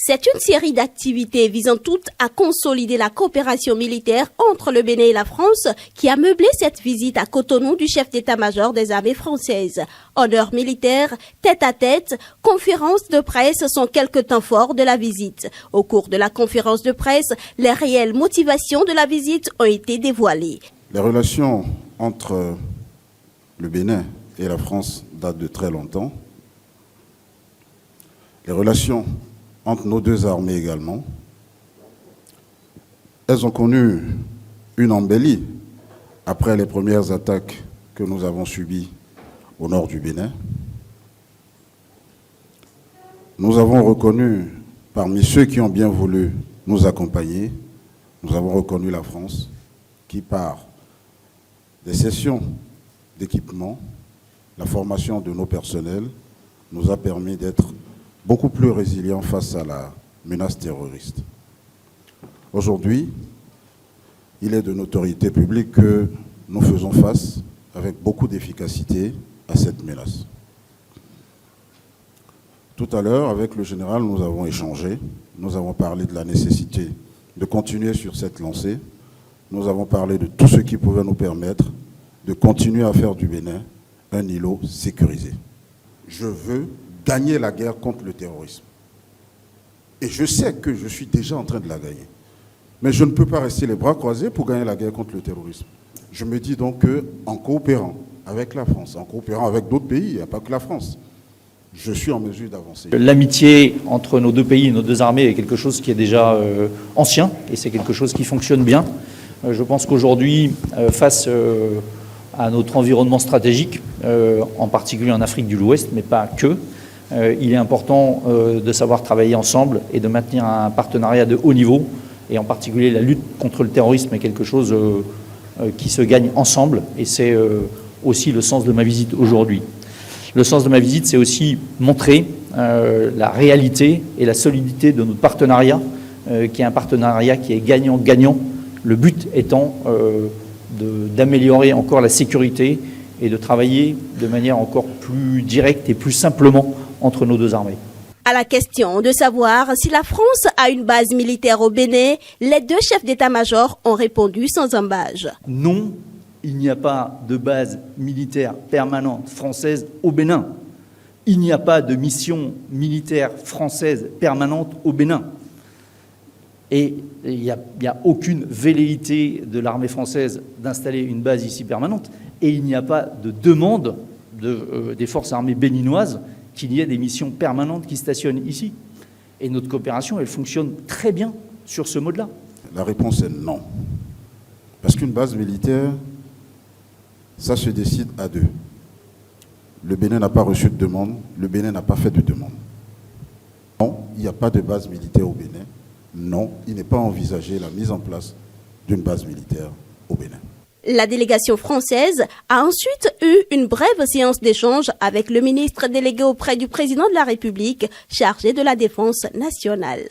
C'est une série d'activités visant toutes à consolider la coopération militaire entre le Bénin et la France qui a meublé cette visite à Cotonou du chef d'état-major des armées françaises. Honneur militaire, tête-à-tête, conférence de presse sont quelques temps forts de la visite. Au cours de la conférence de presse, les réelles motivations de la visite ont été dévoilées. Les relations entre le Bénin et la France datent de très longtemps. Les relations entre nos deux armées également. Elles ont connu une embellie après les premières attaques que nous avons subies au nord du Bénin. Nous avons reconnu, parmi ceux qui ont bien voulu nous accompagner, nous avons reconnu la France qui, par des cessions d'équipements, la formation de nos personnels, nous a permis d'être beaucoup plus résilients face à la menace terroriste. Aujourd'hui, il est de notoriété publique que nous faisons face avec beaucoup d'efficacité à cette menace. Tout à l'heure, avec le général, nous avons échangé, nous avons parlé de la nécessité de continuer sur cette lancée, nous avons parlé de tout ce qui pouvait nous permettre de continuer à faire du Bénin un îlot sécurisé. Je veux gagner la guerre contre le terrorisme. Et je sais que je suis déjà en train de la gagner. Mais je ne peux pas rester les bras croisés pour gagner la guerre contre le terrorisme. Je me dis donc qu'en coopérant avec la France, en coopérant avec d'autres pays, il n'y a pas que la France, je suis en mesure d'avancer. L'amitié entre nos deux pays et nos deux armées est quelque chose qui est déjà ancien et c'est quelque chose qui fonctionne bien. Je pense qu'aujourd'hui, face à notre environnement stratégique, en particulier en Afrique de l'Ouest, mais pas que, il est important de savoir travailler ensemble et de maintenir un partenariat de haut niveau. Et en particulier, la lutte contre le terrorisme est quelque chose qui se gagne ensemble. Et c'est aussi le sens de ma visite aujourd'hui. Le sens de ma visite, c'est aussi montrer la réalité et la solidité de notre partenariat, qui est un partenariat qui est gagnant-gagnant. Le but étant d'améliorer encore la sécurité et de travailler de manière encore plus directe et plus simplement entre nos deux armées. À la question de savoir si la France a une base militaire au Bénin, les deux chefs d'état-major ont répondu sans embâche. Non, il n'y a pas de base militaire permanente française au Bénin. Il n'y a pas de mission militaire française permanente au Bénin. Et il n'y a aucune velléité de l'armée française d'installer une base ici permanente. Et il n'y a pas de demande des forces armées béninoises qu'il y ait des missions permanentes qui stationnent ici. Et notre coopération, elle fonctionne très bien sur ce mode-là. La réponse est non. Parce qu'une base militaire, ça se décide à deux. Le Bénin n'a pas reçu de demande, le Bénin n'a pas fait de demande. Non, il n'y a pas de base militaire au Bénin. Non, il n'est pas envisagé la mise en place d'une base militaire au Bénin. La délégation française a ensuite eu une brève séance d'échange avec le ministre délégué auprès du président de la République chargé de la défense nationale.